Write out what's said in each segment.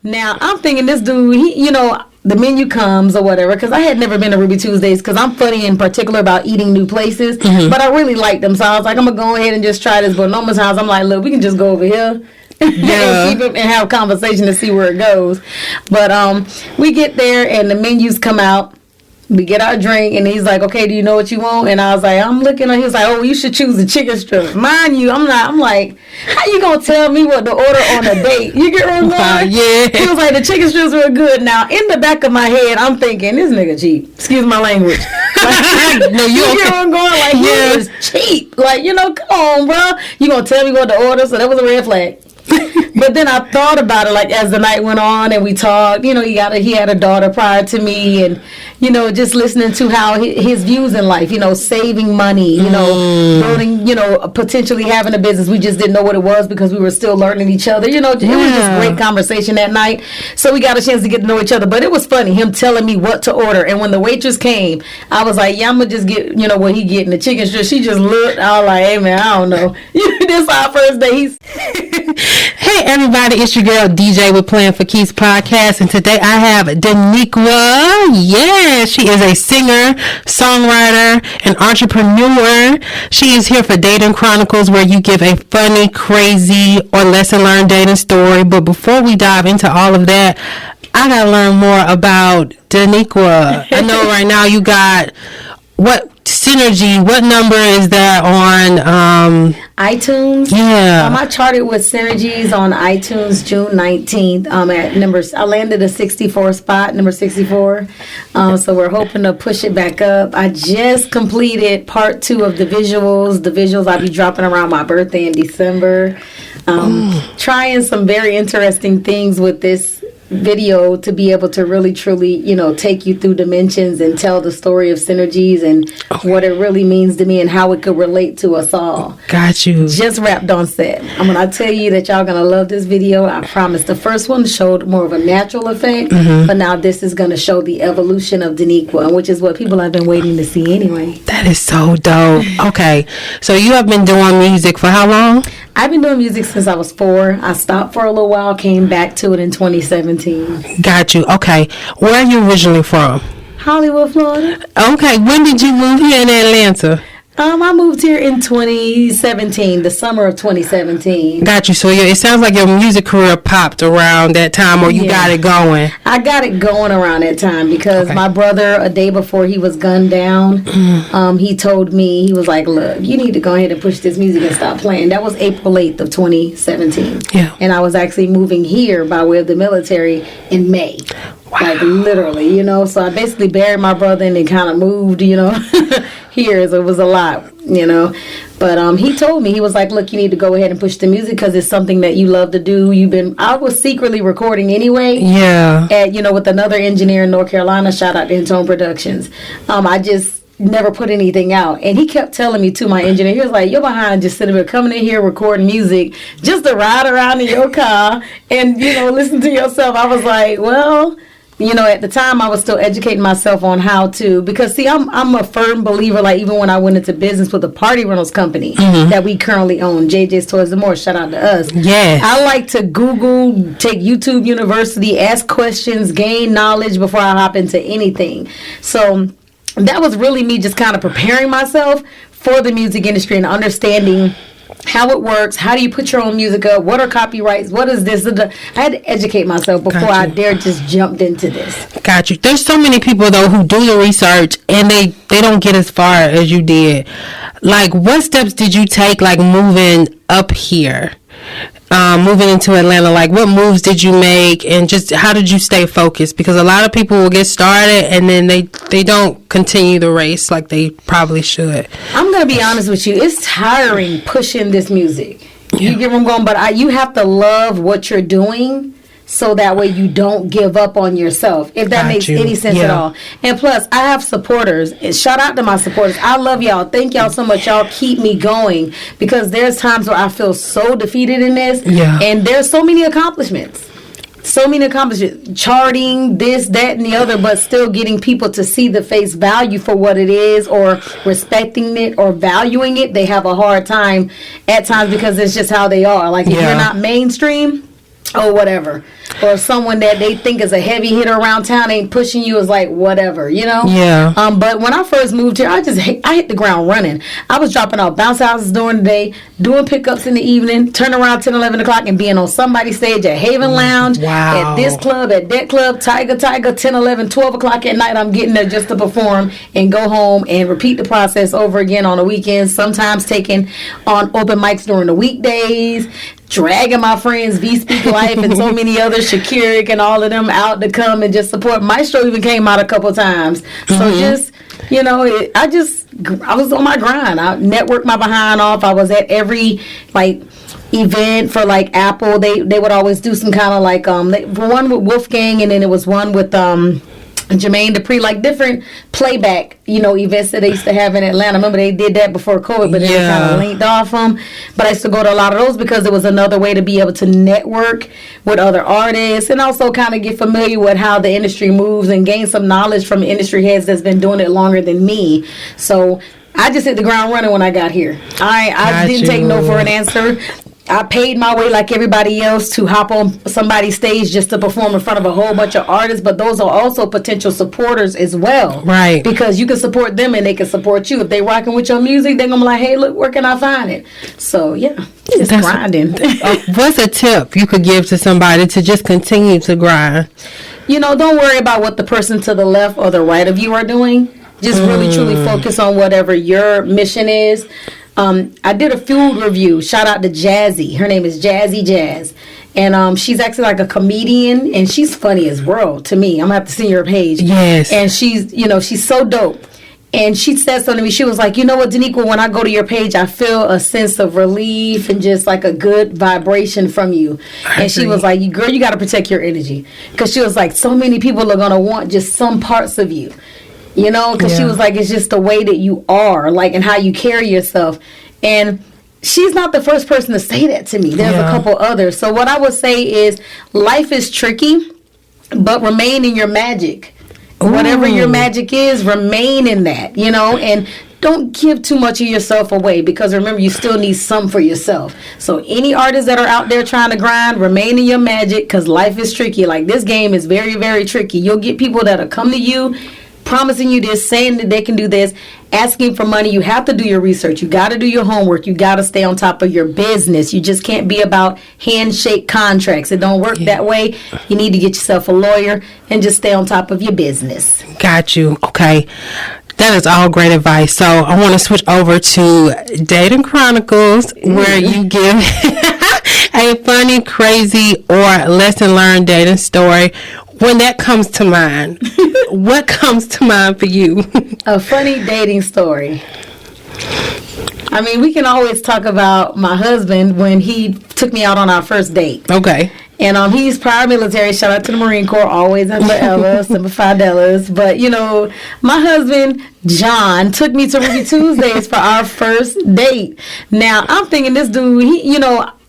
Now, I'm thinking this dude, the menu comes or whatever, because I had never been to Ruby Tuesdays, because I'm funny in particular about eating new places, but I really like them. So I was like, I'm going to go ahead and just try this. But Norman's house, I'm like, look, we can just go over here. And keep it and have a conversation to see where it goes. But we get there and the menus come out. We get our drink and he's like, okay, do you know what you want? And I was like, I'm looking at him. He was like, oh, you should choose the chicken strips. Mind you, I'm like, how you gonna tell me what to order on a date? You get what I'm saying? Yeah. He was like, the chicken strips were good. Now, in the back of my head, I'm thinking, this nigga cheap. Excuse my language. No, you get what I'm going? Like, he is cheap. Like, come on, bro. You gonna tell me what to order? So that was a red flag. But then I thought about it, like, as the night went on and we talked, he had a daughter prior to me, and just listening to how his views in life, saving money, building, potentially having a business. We just didn't know what it was because we were still learning each other. It was just great conversation that night. So we got a chance to get to know each other. But it was funny, him telling me what to order. And when the waitress came, I was like, yeah, I'm going to just get, what he getting, the chicken strip. She just looked. I was like, hey, man, I don't know. This our first day. Hey everybody, it's your girl DJ with Playing for Keys podcast, and today I have Deniqua. Yeah, she is a singer, songwriter, and entrepreneur. She is here for Dating Chronicles, where you give a funny, crazy, or lesson learned dating story. But before we dive into all of that, I gotta learn more about Deniqua. I know right now you got Synergy. What number is that on iTunes? Yeah. I charted with Synergies on iTunes June 19th. I landed a 64 spot, number 64. So we're hoping to push it back up. I just completed part 2 of the visuals. The visuals I'll be dropping around my birthday in December. Trying some very interesting things with this video to be able to really truly take you through dimensions and tell the story of Synergies and what it really means to me and how it could relate to us all. Got you. Just wrapped on set. I'm gonna tell you that y'all gonna love this video. I promise. The first one showed more of a natural effect, but now this is gonna show the evolution of Deniqua, which is what people have been waiting to see anyway. That is so dope. Okay, so you have been doing music for how long? I've been doing music since I was 4. I stopped for a little while, came back to it in 2017. Got you. Okay. Where are you originally from? Hollywood, Florida. Okay. When did you move here in Atlanta? I moved here in 2017, the summer of 2017. Got you. So it sounds like your music career popped around that time, or you got it going. I got it going around that time because my brother, a day before he was gunned down, he told me, he was like, look, you need to go ahead and push this music and stop playing. That was April 8th of 2017. Yeah. And I was actually moving here by way of the military in May. Wow. Like literally, so I basically buried my brother and then kind of moved, here. So it was a lot, But he told me, he was like, look, you need to go ahead and push the music because it's something that you love to do. I was secretly recording anyway. Yeah. With another engineer in North Carolina, shout out to Intone Productions. I just never put anything out. And he kept telling me, to my engineer, he was like, you're behind just sitting there coming in here recording music just to ride around in your car and, listen to yourself. I was like, well, at the time I was still educating myself on how to, because see, I'm a firm believer, like even when I went into business with a party rentals company that we currently own, JJ's Toys and More, shout out to us. Yeah. I like to Google, take YouTube University, ask questions, gain knowledge before I hop into anything. So that was really me just kind of preparing myself for the music industry and understanding how it works. How do you put your own music up? What are copyrights? What is this? I had to educate myself before I dare just jumped into this. Got you. There's so many people though who do the research and they don't get as far as you did. Like, what steps did you take, like moving up here, moving into Atlanta? Like, what moves did you make, and just how did you stay focused? Because a lot of people will get started and then they don't continue the race like they probably should. I'm gonna be honest with you, it's tiring pushing this music. You get where I'm going, but you have to love what you're doing so that way you don't give up on yourself, if that makes any sense at all. And plus, I have supporters. And shout out to my supporters. I love y'all. Thank y'all so much. Y'all keep me going, because there's times where I feel so defeated in this. Yeah. And there's so many accomplishments. Charting, this, that, and the other, but still getting people to see the face value for what it is, or respecting it or valuing it. They have a hard time at times because it's just how they are. Like, if you're not mainstream, or whatever, or someone that they think is a heavy hitter around town ain't pushing you, is like whatever, you know. Yeah. But when I first moved here, I hit the ground running. I was dropping off bounce houses during the day, doing pickups in the evening, turn around 10, 11 o'clock and being on somebody's stage at Haven Lounge, at this club, at that club, Tiger, 10, 11, 12 o'clock at night. I'm getting there just to perform and go home and repeat the process over again on the weekends, sometimes taking on open mics during the weekdays, dragging my friends V Speak Life and so many others, Shakirik and all of them out to come and just support. Maestro even came out a couple times. So just, you know, I was on my grind. I networked my behind off. I was at every like event for like Apple. They would always do some kind of like one with Wolfgang, and then it was one with Jermaine Dupri, like different playback, you know, events that they used to have in Atlanta. Remember they did that before COVID, but then they kind of linked off them. But I used to go to a lot of those because it was another way to be able to network with other artists and also kind of get familiar with how the industry moves and gain some knowledge from industry heads that's been doing it longer than me. So I just hit the ground running when I got here. I didn't take no for an answer. I paid my way like everybody else to hop on somebody's stage just to perform in front of a whole bunch of artists, but those are also potential supporters as well. Right. Because you can support them and they can support you. If they rocking with your music, they're going to be like, hey, look, where can I find it? So, yeah, it's grinding. What's a tip you could give to somebody to just continue to grind? You know, don't worry about what the person to the left or the right of you are doing. Just really, truly focus on whatever your mission is. I did a food review. Shout out to Jazzy. Her name is Jazzy Jazz. And she's actually like a comedian, and she's funny as world to me. I'm going to have to see her page. Yes. And she's so dope. And she said something to me. She was like, you know what, Deniqua, when I go to your page, I feel a sense of relief and just like a good vibration from you. And she was like, girl, you got to protect your energy. Because she was like, so many people are going to want just some parts of you. You know, because she was like, it's just the way that you are, like, and how you carry yourself. And she's not the first person to say that to me. There's a couple others. So what I would say is life is tricky, but remain in your magic. Ooh. Whatever your magic is, remain in that, you know, and don't give too much of yourself away, because remember, you still need some for yourself. So any artists that are out there trying to grind, remain in your magic, because life is tricky. Like, this game is very, very tricky. You'll get people that'll come to you promising you this, saying that they can do this, asking for money. You have to do your research. You got to do your homework. You got to stay on top of your business. You just can't be about handshake contracts. It don't work that way. You need to get yourself a lawyer and just stay on top of your business. Got you. Okay. That is all great advice. So I want to switch over to Dating Chronicles, where you give a funny, crazy, or lesson learned dating story. When that comes to mind, what comes to mind for you? A funny dating story. I mean, we can always talk about my husband when he took me out on our first date. Okay. And he's prior military. Shout out to the Marine Corps, always and forever, Semper Fidelis. But, you know, my husband, John, took me to Ruby Tuesdays for our first date. Now, I'm thinking this dude,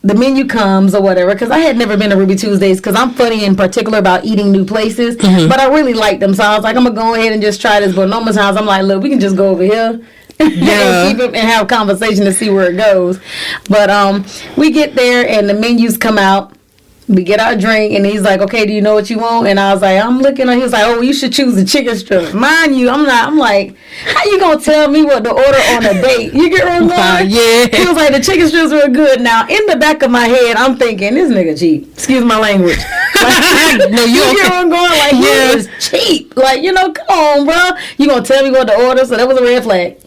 the menu comes or whatever, because I had never been to Ruby Tuesdays, because I'm funny in particular about eating new places, but I really liked them. So I was like, I'm going to go ahead and just try this. But normal times, I'm like, look, we can just go over here. And keep it and have a conversation to see where it goes. But we get there and the menus come out. We get our drink, and he's like, okay, do you know what you want? And I was like, I'm looking, and he was like, oh, you should choose the chicken strips. Mind you, I'm like, how you gonna tell me what to order on a date? You get what I'm saying? Yeah. He was like, the chicken strips were good. Now, in the back of my head, I'm thinking, this nigga cheap. Excuse my language. Like, no, you get what I'm going? Like, he is cheap. Like, come on, bro. You gonna tell me what to order? So that was a red flag.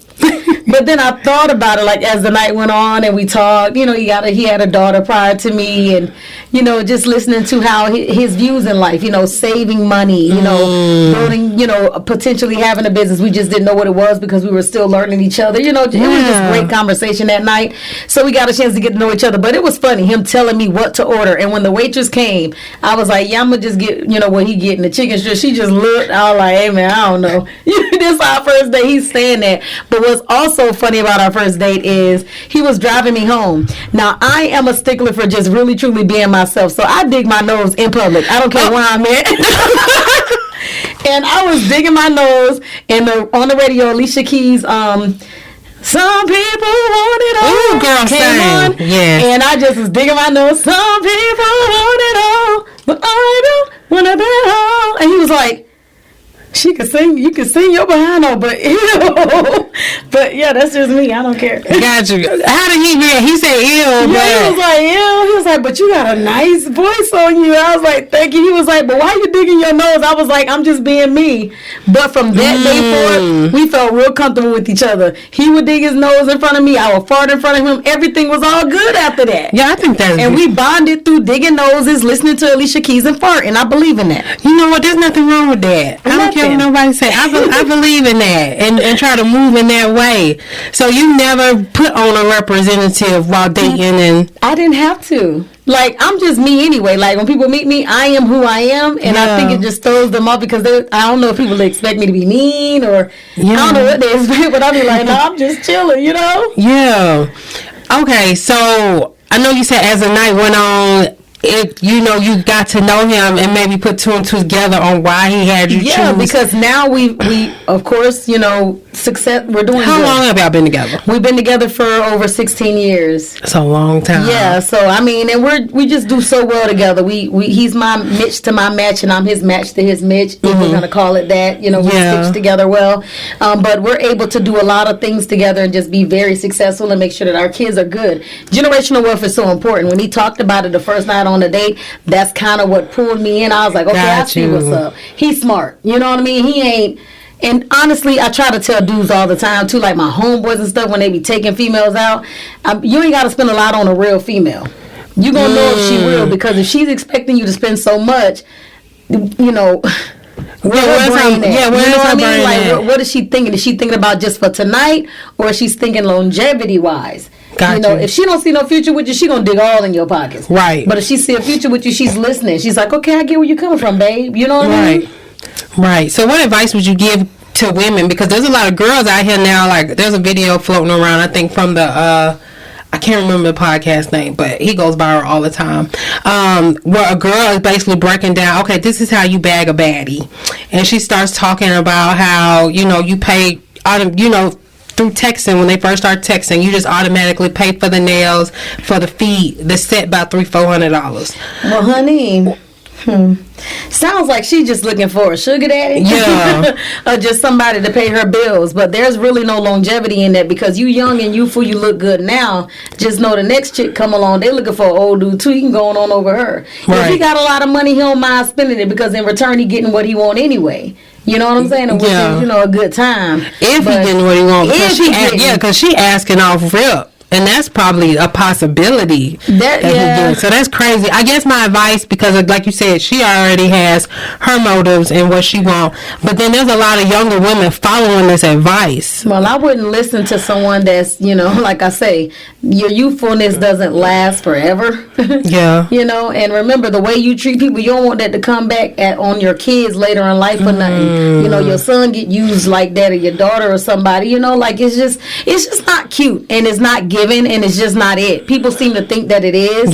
But then I thought about it, like, as the night went on and we talked, he had a daughter prior to me, and just listening to how his views in life, saving money, building, potentially having a business. We just didn't know what it was because we were still learning each other. It was just great conversation that night. So we got a chance to get to know each other. But it was funny, him telling me what to order. And when the waitress came, I was like, yeah, I'm going to just get, what he getting, the chicken strip. She just looked. I was like, hey, man, I don't know. This is our first day. He's saying that. But what's also funny about our first date is he was driving me home. Now, I am a stickler for just really, truly being myself. So I dig my nose in public. I don't care where I'm at. And I was digging my nose on the radio, Alicia Keys' Some people want it all. Ooh, girl, sing. Yeah. And I just was digging my nose. Some people want it all, but I don't want it all. And he was like, she can sing, you can sing your behind on, but ew. But yeah, that's just me. I don't care. Got you. How did he react? He said ew. Yeah, he was like, ew. He was like, but you got a nice voice on you. I was like, thank you. He was like, but why you digging your nose? I was like, I'm just being me. But from that day forward, we felt real comfortable with each other. He would dig his nose in front of me. I would fart in front of him. Everything was all good after that. Yeah, I think that's And we bonded through digging noses, listening to Alicia Keys and farting. I believe in that. You know what? There's nothing wrong with that. I don't care what nobody say. I believe in that and try to move in that way. So you never put on a representative while dating, and I didn't have to. Like, I'm just me anyway. Like, when people meet me, I am who I am, and I think it just throws them off because I don't know if people expect me to be mean or I don't know what they expect, but I'll be like, no, I'm just chilling, you know? Yeah. Okay, so I know you said as the night went on, you got to know him and maybe put two and two together on why he had you choose. Yeah, because now we of course, success, we're doing How good. long have y'all been together? We've been together for over 16 years. It's a long time. Yeah, so I mean, and we just do so well together. He's my Mitch to my match, and I'm his match to his Mitch. If we're gonna call it that, we stitch together well. But we're able to do a lot of things together and just be very successful and make sure that our kids are good. Generational wealth is so important. When he talked about it the first night on the date, that's kind of what pulled me in. I was like, okay, I see what's up. He's smart. You know what I mean? He ain't. And honestly, I try to tell dudes all the time too, like my homeboys and stuff, when they be taking females out, you ain't got to spend a lot on a real female. You gonna know if she real, because if she's expecting you to spend so much, where's her brain at? Like, what is she thinking? Is she thinking about just for tonight, or is she thinking longevity wise? If she don't see no future with you, she gonna dig all in your pockets. Right. But if she see a future with you, she's listening. She's like, okay, I get where you're coming from, babe. You know what I mean? Right. So what advice would you give to women? Because there's a lot of girls out here now, like there's a video floating around, I think from the I can't remember the podcast name, but he goes viral all the time, where a girl is basically breaking down, okay, this is how you bag a baddie. And she starts talking about how, you pay, through texting, when they first start texting, you just automatically pay for the nails, for the feet, the set about $300-400. Well, honey, sounds like she's just looking for a sugar daddy. Yeah. Or just somebody to pay her bills. But there's really no longevity in that, because you young and youthful, you look good now. Just know the next chick come along, they looking for an old dude too. He can go on over her. Right. If he got a lot of money, he don't mind spending it, because in return he getting what he want anyway. You know what I'm saying? Which is, a good time. If he getting what he wants. Because she asking off rip. And that's probably a possibility that he gets. So that's crazy. I guess my advice, because like you said, she already has her motives and what she wants. But then there's a lot of younger women following this advice. Well, I wouldn't listen to someone that's, like I say, your youthfulness doesn't last forever. Yeah. And remember, the way you treat people, you don't want that to come back on your kids later in life or nothing. Your son get used like that, or your daughter or somebody, like it's just not cute, and it's not giving, and it's just not it. People seem to think that it is,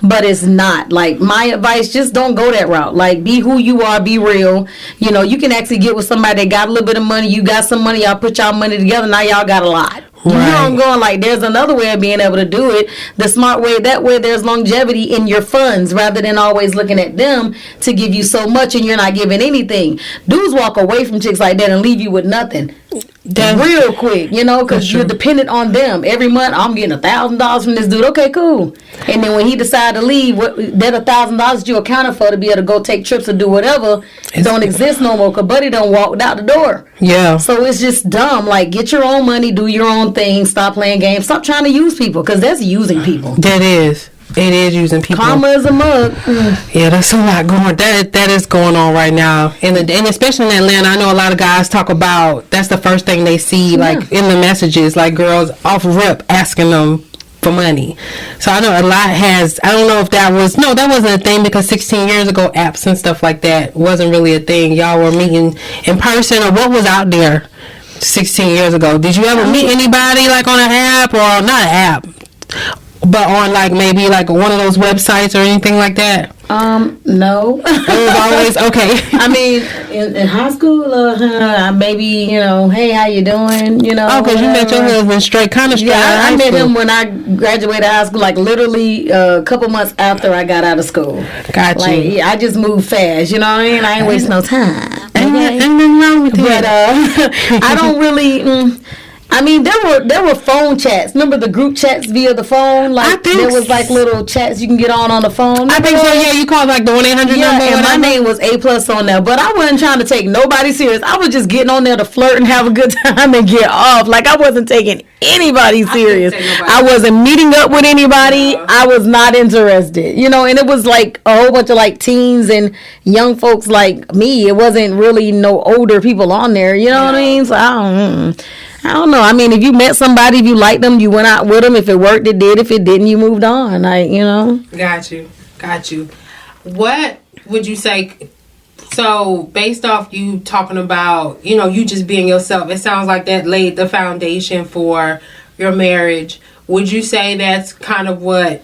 but it's not. Like, my advice, just don't go that route. Like, be who you are, be real. You can actually get with somebody that got a little bit of money, you got some money, y'all put y'all money together, now y'all got a lot. You know what I'm going? Like, there's another way of being able to do it, the smart way. That way there's longevity in your funds, rather than always looking at them to give you so much and you're not giving anything. Dudes walk away from chicks like that and leave you with nothing. That's real quick, because you're dependent on them. Every month, I'm getting $1,000 from this dude. Okay, cool. And then when he decide to leave, that $1,000 you accounted for to be able to go take trips or do whatever don't exist no more, because buddy done walked out the door. Yeah. So it's just dumb. Like, get your own money, do your own thing, stop playing games, stop trying to use people, because that's using people. That is. It is using people. Karma is a mug. Yeah, that's a lot going. That is going on right now, and especially in Atlanta. I know a lot of guys talk about that's the first thing they see, like in the messages, like girls off rip asking them for money. So I know a lot has. I don't know if that wasn't a thing, because 16 years ago, apps and stuff like that wasn't really a thing. Y'all were meeting in person, or what was out there 16 years ago? Did you ever meet anybody like on an app, or not an app? But on like maybe like one of those websites or anything like that? No. It was always okay. I mean, in high school, maybe, you know, hey, how you doing? You know, Oh, because you met your husband straight. Yeah, I met him when I graduated high school, like literally a couple months after I got out of school. Got you. Like, yeah, I just moved fast, you know what I mean? I ain't waste no time. Ain't nothing wrong with that. But I don't really. I mean, there were phone chats. Remember the group chats via the phone? Like there was like little chats you can get on the phone. I think so. Yeah, you called like the 1-800 number. And my name was A+ on there, but I wasn't trying to take nobody serious. I was just getting on there to flirt and have a good time and get off. Like I wasn't taking anybody serious. I wasn't meeting up with anybody. Yeah. I was not interested. You know, and it was like a whole bunch of like teens and young folks like me. It wasn't really no older people on there. You know what I mean? So I don't know. I mean, if you met somebody, if you liked them, you went out with them. If it worked, it did. If it didn't, you moved on. Like, you know. Got you. What would you say? So, based off you talking about, you know, you just being yourself, it sounds like that laid the foundation for your marriage. Would you say that's kind of what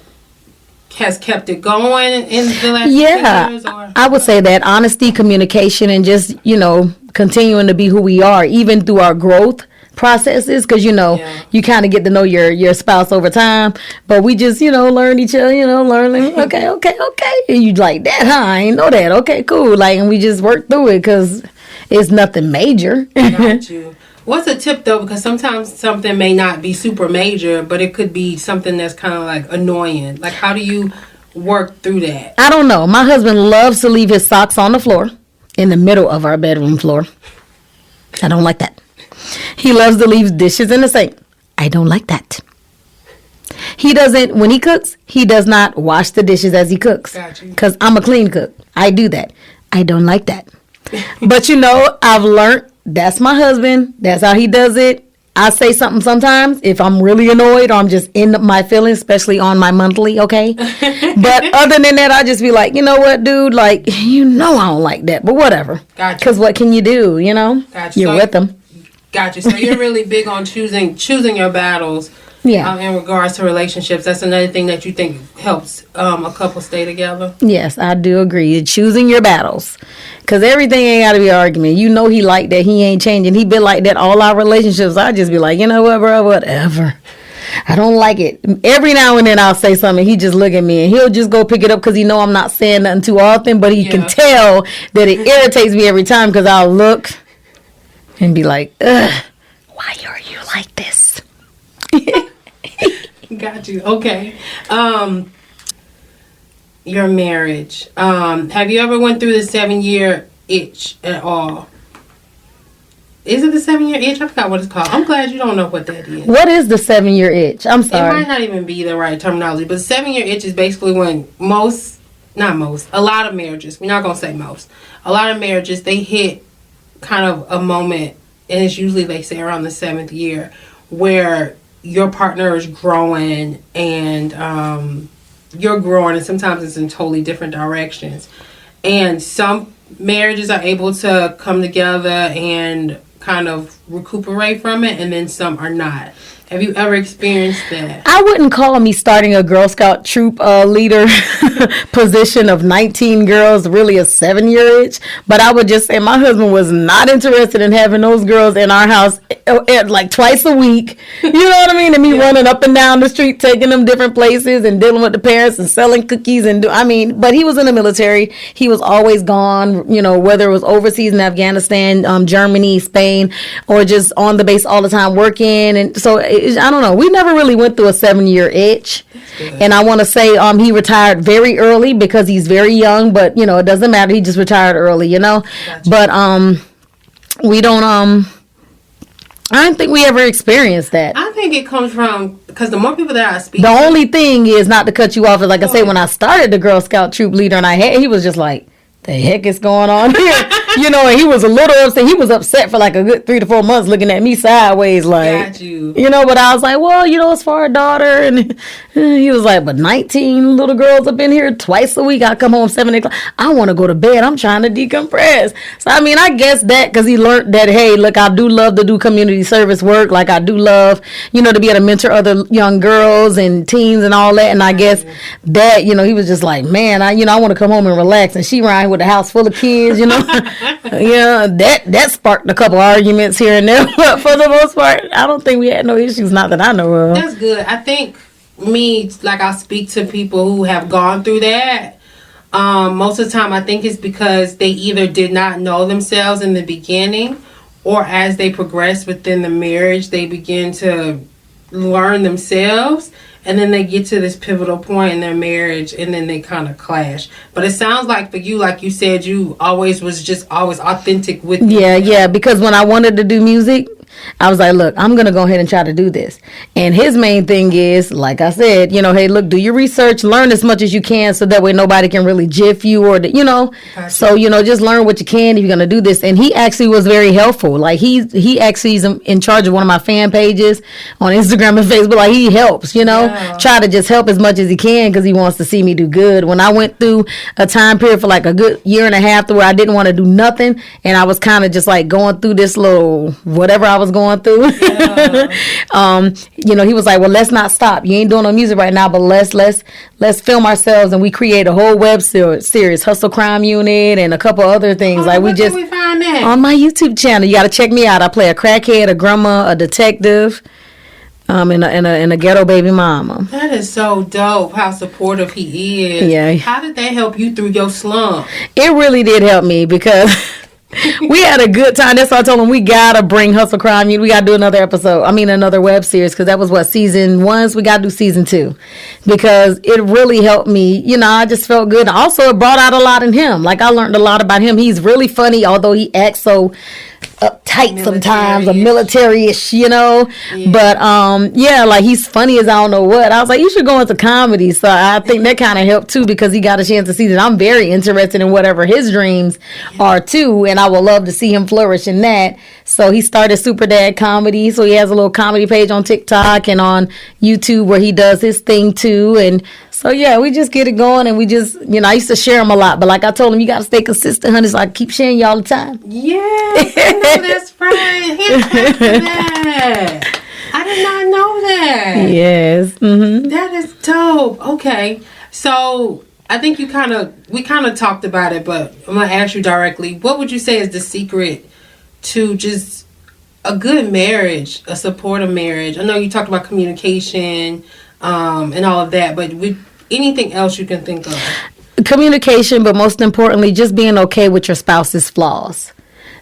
has kept it going in the last few years? Or? I would say that honesty, communication, and just, you know, continuing to be who we are, even through our growth processes, because you know you kind of get to know your spouse over time, but we just, you know, learn each other, you know, learning okay, and you like that, huh? I ain't know that. Okay, cool. Like, and we just work through it because it's nothing major. Got you. What's a tip though, because sometimes something may not be super major, but it could be something that's kind of like annoying. Like, how do you work through that? I don't know. My husband loves to leave his socks on the floor in the middle of our bedroom floor. I don't like that. He loves to leave dishes in the sink. I don't like that. He doesn't, when he cooks, he does not wash the dishes as he cooks. Because I'm a clean cook. I do that. I don't like that. But you know, I've learned that's my husband. That's how he does it. I say something sometimes if I'm really annoyed or I'm just in my feelings, especially on my monthly, okay? But other than that, I just be like, you know what, dude? Like, you know I don't like that, but whatever. Gotcha. Because what can you do, you know? Gotcha. You're with them. Gotcha. So you're really big on choosing your battles. Yeah. In regards to relationships, that's another thing that you think helps a couple stay together. Yes, I do agree. You're choosing your battles, because everything ain't got to be an argument. You know he like that. He ain't changing. He been like that all our relationships. I just be like, you know what, bro, whatever. I don't like it. Every now and then I'll say something. He just look at me and he'll just go pick it up because he know I'm not saying nothing too often, but he can tell that it irritates me every time because I'll look and be like, ugh, why are you like this? Got you. Okay. Your marriage. Have you ever went through the 7-year itch at all? Is it the 7-year itch? I forgot what it's called. I'm glad you don't know what that is. What is the 7-year itch? I'm sorry. It might not even be the right terminology, but 7-year itch is basically when a lot of marriages, we're not going to say most, a lot of marriages, they hit kind of a moment, and it's usually, they say, around the 7th year, where your partner is growing and you're growing, and sometimes it's in totally different directions. And some marriages are able to come together and kind of recuperate from it, and then some are not. Have you ever experienced that? I wouldn't call me starting a Girl Scout troop leader position of 19 girls really a 7-year itch, but I would just say my husband was not interested in having those girls in our house like twice a week. You know what I mean? And me running up and down the street, taking them different places and dealing with the parents and selling cookies but he was in the military. He was always gone, you know, whether it was overseas in Afghanistan, Germany, Spain, or just on the base all the time working. And so I don't know. We never really went through a 7-year itch. And I want to say he retired very early because he's very young, but, you know, it doesn't matter. He just retired early, you know. Gotcha. But we don't, I don't think we ever experienced that. I think it comes from, because the more people that I speak to. The only thing is, not to cut you off, is like I say, when I started the Girl Scout troop leader and he was just like, the heck is going on here? You know, and he was a little upset. He was upset for like a good 3 to 4 months looking at me sideways like, Got you. You know, but I was like, well, you know, it's for our daughter. And he was like, but 19 little girls up in here twice a week. I come home 7 o'clock. I want to go to bed. I'm trying to decompress. So, I mean, I guess that because he learned that, hey, look, I do love to do community service work. Like I do love, you know, to be able to mentor other young girls and teens and all that. And I guess that, you know, he was just like, man, I want to come home and relax. And she riding with a house full of kids, you know. Yeah, that sparked a couple arguments here and there. But for the most part, I don't think we had no issues, not that I know of. That's good. I think I speak to people who have gone through that. Most of the time, I think it's because they either did not know themselves in the beginning, or as they progress within the marriage, they begin to learn themselves. And then they get to this pivotal point in their marriage, and then they kind of clash. But it sounds like for you, like you said, you always authentic with Yeah, because when I wanted to do music, I was like, look, I'm going to go ahead and try to do this. And his main thing is, like I said, you know, hey, look, do your research, learn as much as you can so that way nobody can really jiff you or, you know. Gotcha. So, you know, just learn what you can if you're going to do this. And he actually was very helpful. Like he actually is in charge of one of my fan pages on Instagram and Facebook. Like he helps, you know, try to just help as much as he can because he wants to see me do good. When I went through a time period for like a good year and a half to where I didn't want to do nothing, and I was kind of just like going through this little whatever I was going through. You know, he was like, well, let's not stop. You ain't doing no music right now, but let's film ourselves. And we create a whole web series, Hustle Crime Unit, and a couple other things. Like we just, we find that? On my YouTube channel. You got to check me out. I play a crackhead, a grandma, a detective, and a ghetto baby mama. That is so dope, how supportive he is. Yeah. How did that help you through your slump? It really did help me because we had a good time. That's why I told him we gotta bring Hustle Crime. We gotta do another web series, because that was what, season 1. So we gotta do season 2 because it really helped me. You know, I just felt good. Also, it brought out a lot in him. Like I learned a lot about him. He's really funny, although he acts so uptight sometimes, or military-ish, you know. Yeah. But yeah, like he's funny as I don't know what. I was like, you should go into comedy. So I think that kind of helped too, because he got a chance to see that I'm very interested in whatever his dreams are too, and I would love to see him flourish in that. So he started Super Dad Comedy. So he has a little comedy page on TikTok and on YouTube where he does his thing too. And so yeah, we just get it going, and we just, you know, I used to share him a lot, but like I told him, you got to stay consistent, honey. So I keep sharing you all the time. Yeah, I know that's right. He's that. I did not know that. Yes. Mm-hmm. That is dope. Okay, so I think we kind of talked about it, but I'm gonna ask you directly. What would you say is the secret to just a good marriage, a supportive marriage? I know you talked about communication and all of that, but with anything else you can think of? Communication, but most importantly, just being okay with your spouse's flaws.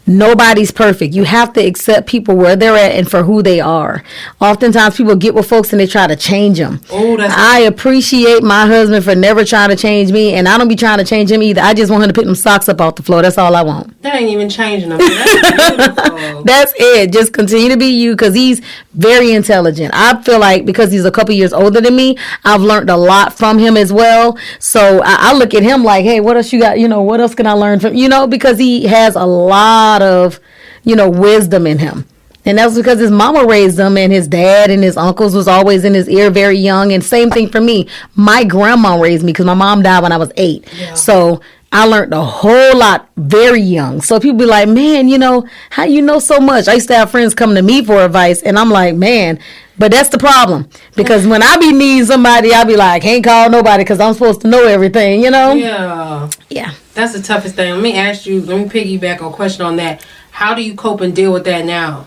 Nobody's perfect. You have to accept people where they're at and for who they are. Oftentimes people get with folks and they try to change them. I appreciate my husband for never trying to change me, and I don't be trying to change him either. I just want him to pick them socks up off the floor. That's all I want. That ain't even changing them. That's beautiful. That's it. Just continue to be you, because he's very intelligent. I feel like because he's a couple years older than me, I've learned a lot from him as well. So I look at him like, hey, what else you got? You know, what else can I learn from, you know, because he has a lot of, you know, wisdom in him. And that's because his mama raised him, and his dad and his uncles was always in his ear very young. And same thing for me. My grandma raised me because my mom died when I was 8. Yeah. So I learned a whole lot very young. So people be like, man, you know, how you know so much? I used to have friends come to me for advice, and I'm like, man, but that's the problem. Because when I be needing somebody, I be like, can't call nobody because I'm supposed to know everything, you know? Yeah. Yeah. That's the toughest thing. Let me piggyback on a question on that. How do you cope and deal with that now?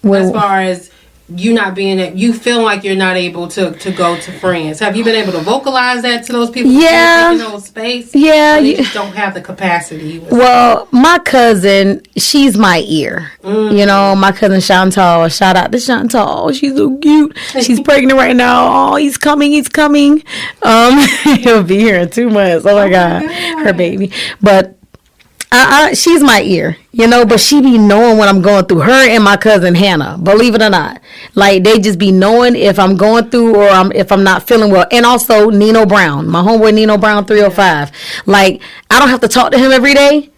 Well, as far as you not being, you feel like you're not able to go to friends. Have you been able to vocalize that to those people? Yeah. Taking those space? Yeah. You just don't have the capacity. Well, my cousin, she's my ear. You know, my cousin Chantal. Shout out to Chantal. She's so cute. She's pregnant right now. Oh, he's coming. He'll be here in 2 months. Oh my God. Her baby. But she's my ear, you know, but she be knowing when I'm going through. Her and my cousin Hannah, believe it or not. Like, they just be knowing if I'm going through or if I'm not feeling well. And also Nino Brown, my homeboy Nino Brown 305. Like, I don't have to talk to him every day.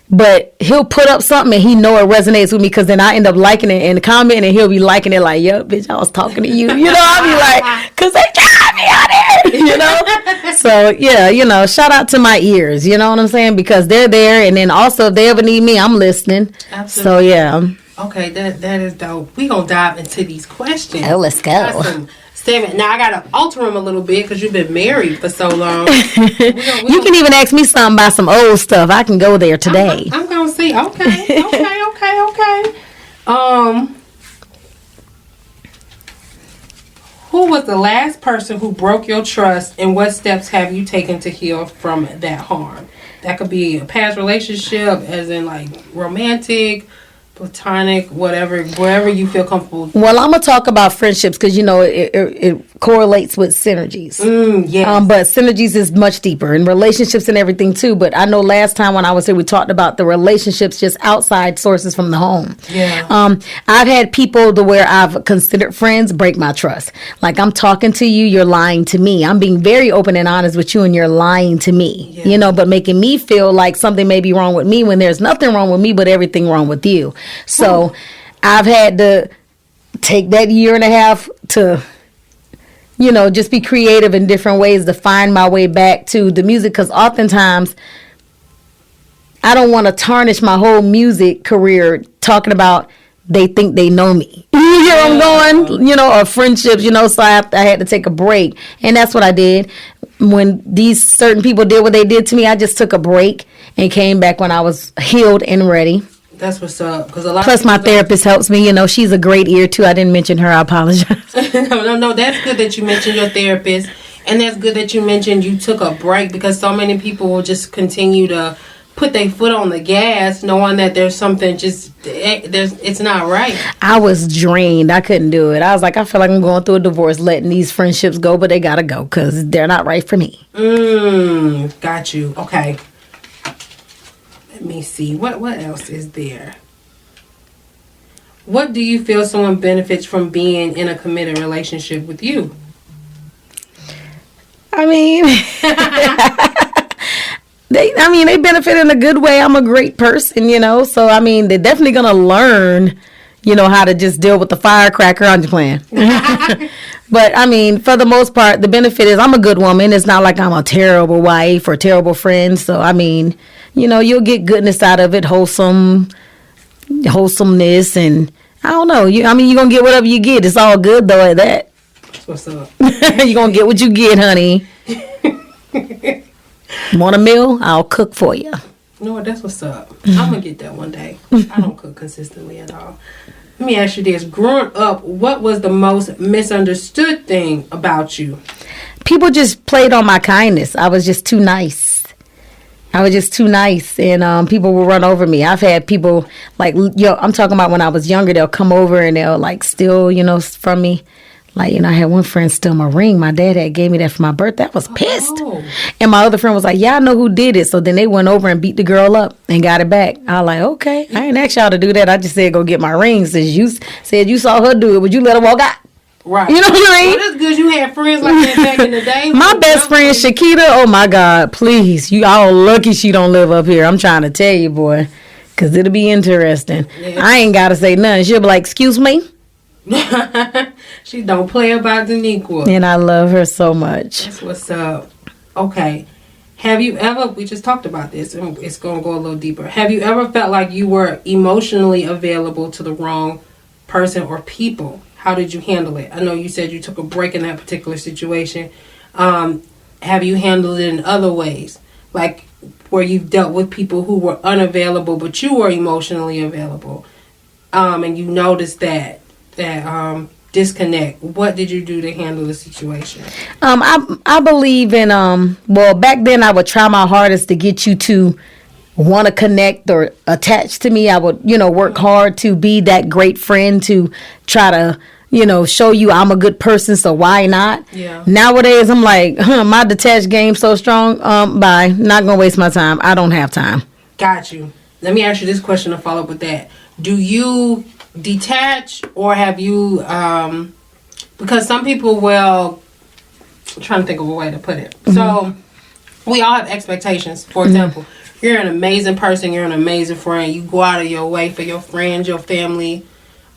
But he'll put up something and he know it resonates with me because then I end up liking it in the comment and he'll be liking it like, yup, bitch, I was talking to you. You know, I'll be like, because they drive me out there, you know? So, yeah, you know, shout out to my ears, you know what I'm saying? Because they're there. And then also, if they ever need me, I'm listening. Absolutely. So, yeah. Okay, that is dope. We gonna dive into these questions. Oh, let's go. Awesome. Now I gotta alter them a little bit because you've been married for so long. You can even ask me something about some old stuff. I can go there today. I'm gonna see. Okay. Who was the last person who broke your trust, and what steps have you taken to heal from that harm? That could be a past relationship, as in like romantic, platonic, whatever, wherever you feel comfortable. Well, I'm gonna talk about friendships because you know it correlates with synergies. Yes. But synergies is much deeper in relationships and everything too. But I know last time when I was here, we talked about the relationships just outside sources from the home. Yeah. I've had people to where I've considered friends break my trust. Like I'm talking to you, you're lying to me. I'm being very open and honest with you, and you're lying to me. Yeah. You know, but making me feel like something may be wrong with me when there's nothing wrong with me, but everything wrong with you. So I've had to take that year and a half to, you know, just be creative in different ways to find my way back to the music. Because oftentimes I don't want to tarnish my whole music career talking about they think they know me. You hear where I'm going? You know, or friendships, you know, so I had to take a break. And that's what I did. When these certain people did what they did to me, I just took a break and came back when I was healed and ready. That's what's up. Because a lot. Plus, my therapist helps me. You know, she's a great ear too. I didn't mention her. I apologize. No. That's good that you mentioned your therapist, and that's good that you mentioned you took a break because so many people will just continue to put their foot on the gas, knowing that there's something it's not right. I was drained. I couldn't do it. I was like, I feel like I'm going through a divorce, letting these friendships go, but they gotta go because they're not right for me. Got you. Okay. Let me see. What else is there? What do you feel someone benefits from being in a committed relationship with you? I mean, they benefit in a good way. I'm a great person, you know. So I mean, they're definitely gonna learn, you know, how to just deal with the firecracker. I'm just playing. But I mean, for the most part, the benefit is I'm a good woman. It's not like I'm a terrible wife or terrible friend. So I mean, you know, you'll get goodness out of it, wholesomeness, and I don't know. You're gonna get whatever you get. It's all good though at that. That's what's up. You're gonna get what you get, honey. Want a meal? I'll cook for you. You know what? That's what's up. I'm gonna get that one day. I don't cook consistently at all. Let me ask you this. Growing up, what was the most misunderstood thing about you? People just played on my kindness. I was just too nice. And people will run over me. I've had people like, I'm talking about when I was younger, they'll come over and they'll like steal, you know, from me. Like, you know, I had one friend steal my ring. My dad had gave me that for my birthday. I was pissed. Oh. And my other friend was like, yeah, I know who did it. So then they went over and beat the girl up and got it back. I was like, okay. I ain't asked y'all to do that. I just said go get my ring. Since you said you saw her do it, would you let her walk out? Right. You know what I mean? Well, that's good. You had friends like that back in the day. My best friend, Shakita, oh my God, please. You all lucky she don't live up here. I'm trying to tell you, boy. Because it'll be interesting. Yeah. I ain't got to say nothing. She'll be like, excuse me? She don't play about Deniqua. And I love her so much. That's what's up. Okay. Have you ever, we just talked about this, and it's going to go a little deeper. Have you ever felt like you were emotionally available to the wrong person or people? How did you handle it? I know you said you took a break in that particular situation. Have you handled it in other ways? Like where you've dealt with people who were unavailable, but you were emotionally available. And you noticed that disconnect. What did you do to handle the situation? I believe in well, back then I would try my hardest to get you to want to connect or attach to me. I would, you know, work hard to be that great friend, to try to, you know, show you I'm a good person, so why not? Yeah. Nowadays I'm like, my detached game so strong, bye. Not gonna waste my time. I don't have time. Got you. Let me ask you this question to follow up with that. Do you detach, or have you because some people will, I'm trying to think of a way to put it. Mm-hmm. So we all have expectations. For example, You're an amazing person. You're an amazing friend. You go out of your way for your friends, your family,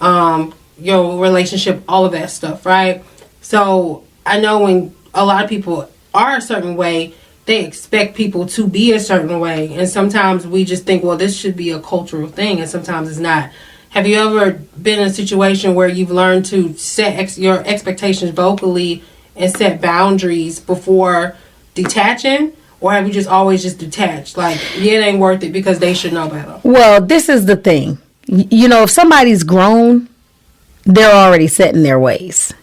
your relationship, all of that stuff, right? So I know when a lot of people are a certain way, they expect people to be a certain way. And sometimes we just think, well, this should be a cultural thing. And sometimes it's not. Have you ever been in a situation where you've learned to set your expectations vocally and set boundaries before detaching? Or have you just always just detached? Like, yeah, it ain't worth it because they should know better. Well, this is the thing. You know, if somebody's grown, they're already set in their ways.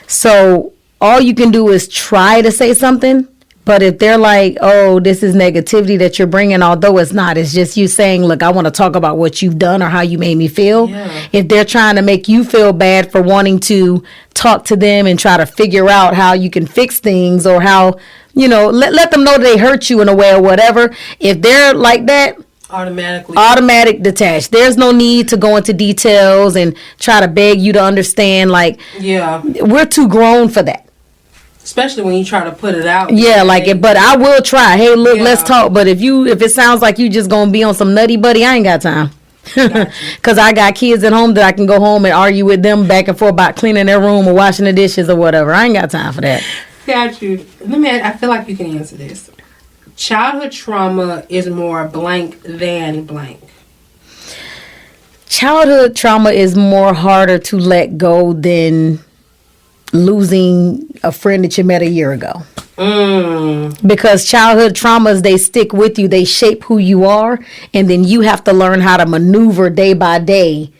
So all you can do is try to say something. But if they're like, oh, this is negativity that you're bringing, although it's not, it's just you saying, look, I want to talk about what you've done or how you made me feel. Yeah. If they're trying to make you feel bad for wanting to talk to them and try to figure out how you can fix things or how, you know, let them know they hurt you in a way or whatever. If they're like that, automatic detached. There's no need to go into details and try to beg you to understand. Like, yeah, we're too grown for that. Especially when you try to put it out. Yeah, like it. But I will try. Hey, look, let's talk. But if it sounds like you just gonna be on some nutty buddy, I ain't got time. Because I got kids at home that I can go home and argue with them back and forth about cleaning their room or washing the dishes or whatever. I ain't got time for that. Got you. I feel like you can answer this. Childhood trauma is more blank than blank. Childhood trauma is more harder to let go than losing a friend that you met a year ago. Because childhood traumas, they stick with you. They shape who you are. And then you have to learn how to maneuver day by day.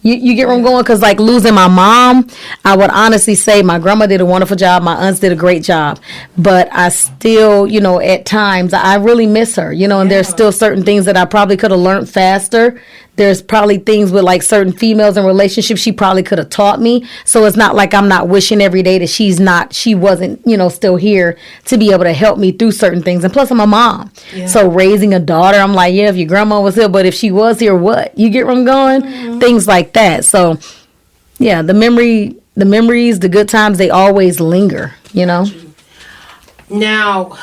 You get where I'm going? Because like losing my mom, I would honestly say my grandma did a wonderful job. My aunts did a great job. But I still, you know, at times I really miss her, you know, and there's still certain things that I probably could have learned faster. There's probably things with like certain females in relationships she probably could have taught me. So it's not like I'm not wishing every day that she wasn't, you know, still here to be able to help me through certain things. And plus I'm a mom. Yeah. So raising a daughter, I'm like, yeah, if your grandma was here, but if she was here, what? You get where I'm going? Mm-hmm. Things like that. So yeah, the memories, the good times, they always linger, you know? Now,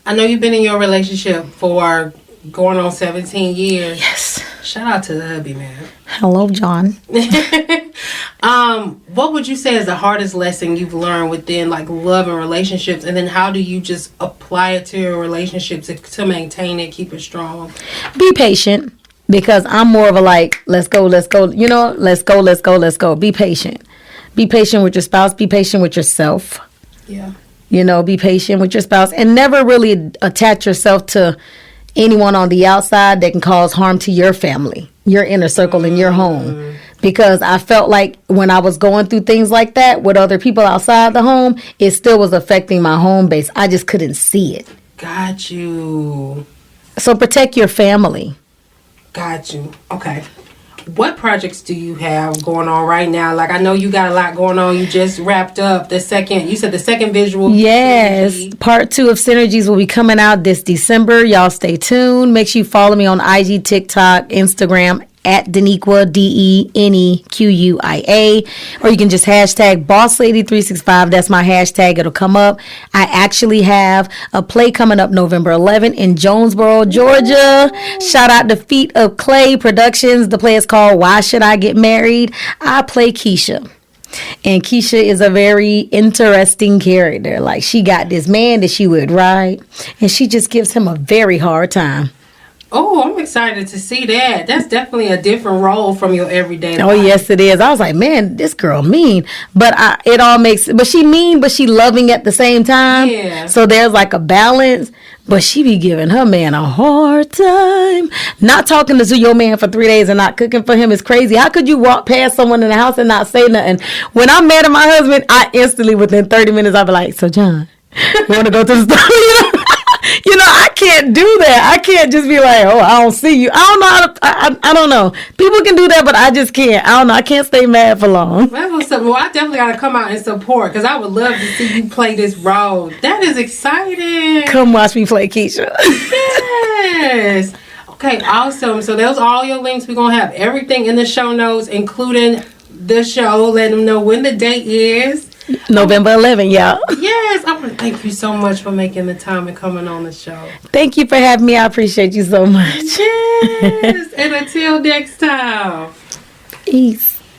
I know you've been in your relationship for going on 17 years. Yes. Shout out to the hubby, man. Hello, John. What would you say is the hardest lesson you've learned within like love and relationships, and then how do you just apply it to your relationships to maintain it, keep it strong? Be patient, because I'm more of a like, let's go, you know, let's go. Be patient. Be patient with your spouse. Be patient with yourself. Yeah. You know, be patient with your spouse and never really attach yourself to anyone on the outside that can cause harm to your family, your inner circle, in your home. Because I felt like when I was going through things like that with other people outside the home, it still was affecting my home base. I just couldn't see it. Got you. So protect your family. Got you. Okay. What projects do you have going on right now? Like, I know you got a lot going on. You just wrapped up you said the second visual. Yes. Synergy. Part 2 of Synergies will be coming out this December. Y'all stay tuned. Make sure you follow me on IG, TikTok, Instagram, at Deniqua, DENEQUIA, or you can just hashtag BossLady365. That's my hashtag. It'll come up. I actually have a play coming up November 11th in Jonesboro, Georgia. Shout out to Feet of Clay Productions. The play is called Why Should I Get Married? I play Keisha. And Keisha is a very interesting character. Like, she got this man that she would ride, and she just gives him a very hard time. Oh, I'm excited to see that. That's definitely a different role from your everyday life. Oh, yes, it is. I was like, man, this girl mean. But she mean, but she loving at the same time. Yeah. So there's like a balance. But she be giving her man a hard time. Not talking to your man for 3 days and not cooking for him is crazy. How could you walk past someone in the house and not say nothing? When I'm mad at my husband, I instantly, within 30 minutes, I'll be like, so John, you want to go to the store? You know, I can't do that. I can't just be like, oh, I don't see you. I don't know how to, I don't know. People can do that, but I just can't. I don't know. I can't stay mad for long. Well, I definitely got to come out and support, because I would love to see you play this role. That is exciting. Come watch me play Keisha. Yes. Okay, awesome. So those are all your links. We're going to have everything in the show notes, including the show. Let them know when the date is. November 11th, y'all. Yes. want to thank you so much for making the time and coming on the show. Thank you for having me. I appreciate you so much. Yes, and until next time. Peace.